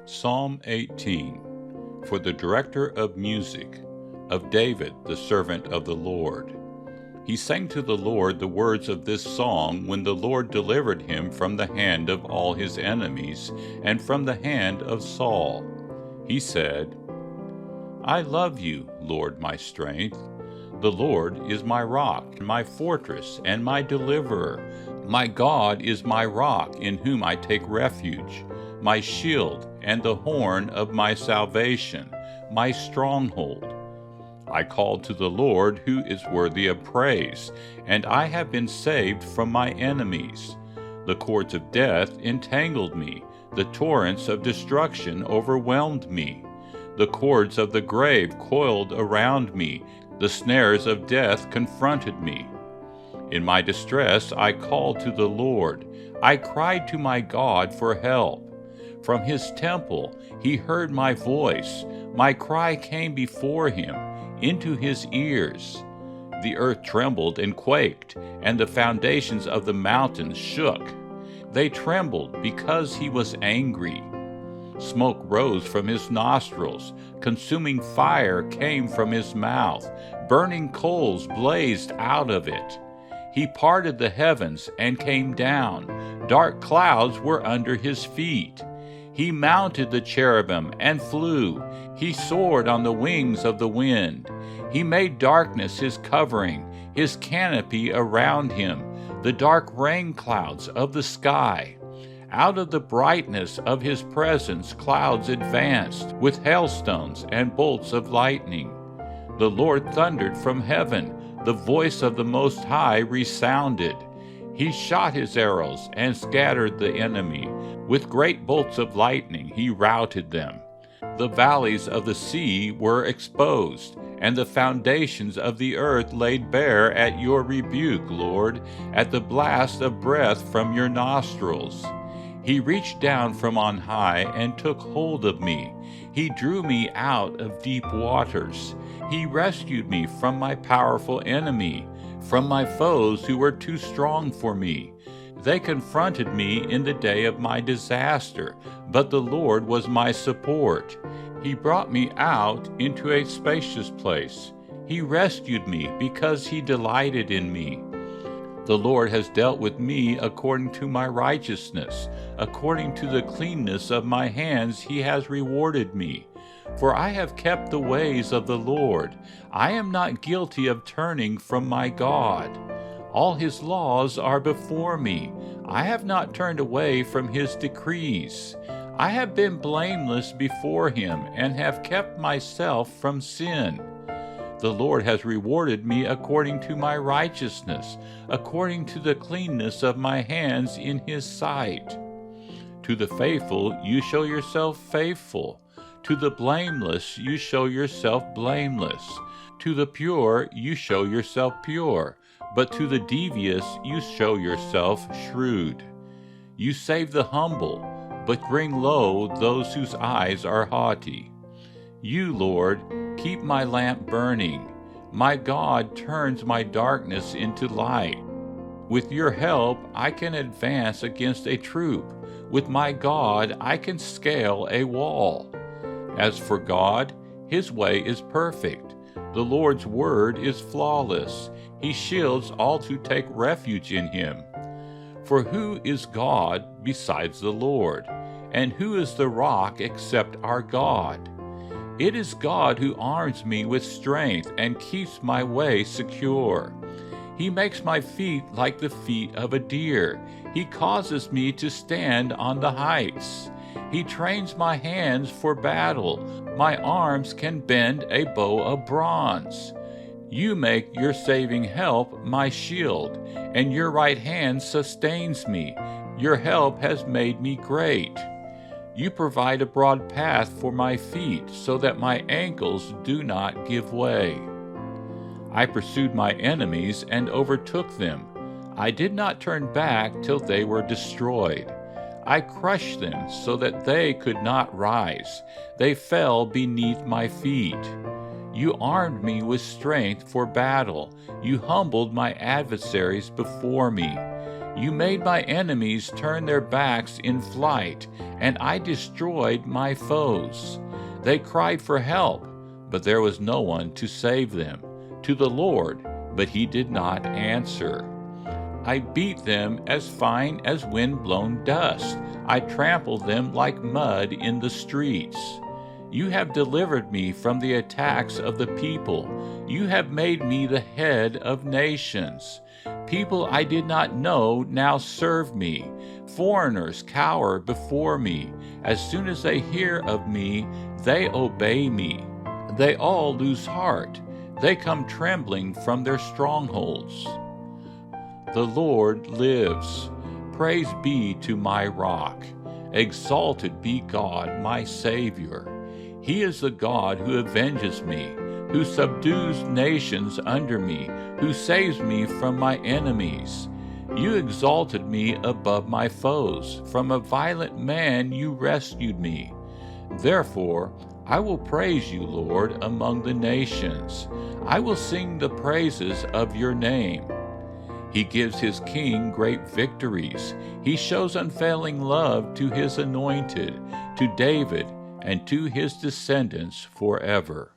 Psalm 18. For the director of music, of David, the servant of the Lord. He sang to the Lord the words of this song when the Lord delivered him from the hand of all his enemies and from the hand of Saul. He said, I love you, Lord, my strength. The Lord is my rock, my fortress, and my deliverer. My God is my rock, in whom I take refuge, my shield and the horn of my salvation, my stronghold. I called to the Lord, who is worthy of praise, and I have been saved from my enemies. The cords of death entangled me, the torrents of destruction overwhelmed me. The cords of the grave coiled around me, the snares of death confronted me. In my distress I called to the Lord. I cried to my God for help. From his temple he heard my voice. My cry came before him, into his ears. The earth trembled and quaked, and the foundations of the mountains shook. They trembled because he was angry. Smoke rose from his nostrils, consuming fire came from his mouth, burning coals blazed out of it. He parted the heavens and came down. Dark clouds were under his feet. He mounted the cherubim and flew. He soared on the wings of the wind. He made darkness his covering, his canopy around him, the dark rain clouds of the sky. Out of the brightness of his presence clouds advanced, with hailstones and bolts of lightning. The Lord thundered from heaven. The voice of the Most High resounded. He shot his arrows and scattered the enemy. With great bolts of lightning he routed them. The valleys of the sea were exposed, and the foundations of the earth laid bare at your rebuke, Lord, at the blast of breath from your nostrils. He reached down from on high and took hold of me. He drew me out of deep waters. He rescued me from my powerful enemy, from my foes who were too strong for me. They confronted me in the day of my disaster, but the Lord was my support. He brought me out into a spacious place. He rescued me because he delighted in me. The Lord has dealt with me according to my righteousness. According to the cleanness of my hands he has rewarded me. For I have kept the ways of the Lord. I am not guilty of turning from my God. All his laws are before me. I have not turned away from his decrees. I have been blameless before him and have kept myself from sin. The Lord has rewarded me according to my righteousness, according to the cleanness of my hands in his sight. To the faithful you show yourself faithful. To the blameless you show yourself blameless. To the pure you show yourself pure. But to the devious you show yourself shrewd. You save the humble, but bring low those whose eyes are haughty. You, Lord, keep my lamp burning. My God turns my darkness into light. With your help I can advance against a troop. With my God I can scale a wall. As for God, his way is perfect. The Lord's word is flawless. He shields all who take refuge in him. For who is God besides the Lord? And who is the rock except our God? It is God who arms me with strength and keeps my way secure. He makes my feet like the feet of a deer. He causes me to stand on the heights. He trains my hands for battle. My arms can bend a bow of bronze. You make your saving help my shield, and your right hand sustains me. Your help has made me great. You provide a broad path for my feet, so that my ankles do not give way. I pursued my enemies and overtook them. I did not turn back till they were destroyed. I crushed them so that they could not rise. They fell beneath my feet. You armed me with strength for battle. You humbled my adversaries before me. You made my enemies turn their backs in flight, and I destroyed my foes. They cried for help, but there was no one to save them. To the Lord, but he did not answer. I beat them as fine as wind-blown dust. I trampled them like mud in the streets. You have delivered me from the attacks of the people. You have made me the head of nations. People I did not know now serve me. Foreigners cower before me. As soon as they hear of me, they obey me. They all lose heart. They come trembling from their strongholds. The Lord lives. Praise be to my rock. Exalted be God, my Savior. He is the God who avenges me, who subdues nations under me, who saves me from my enemies. You exalted me above my foes. From a violent man you rescued me. Therefore, I will praise you, Lord, among the nations. I will sing the praises of your name. He gives his king great victories. He shows unfailing love to his anointed, to David, and to his descendants forever.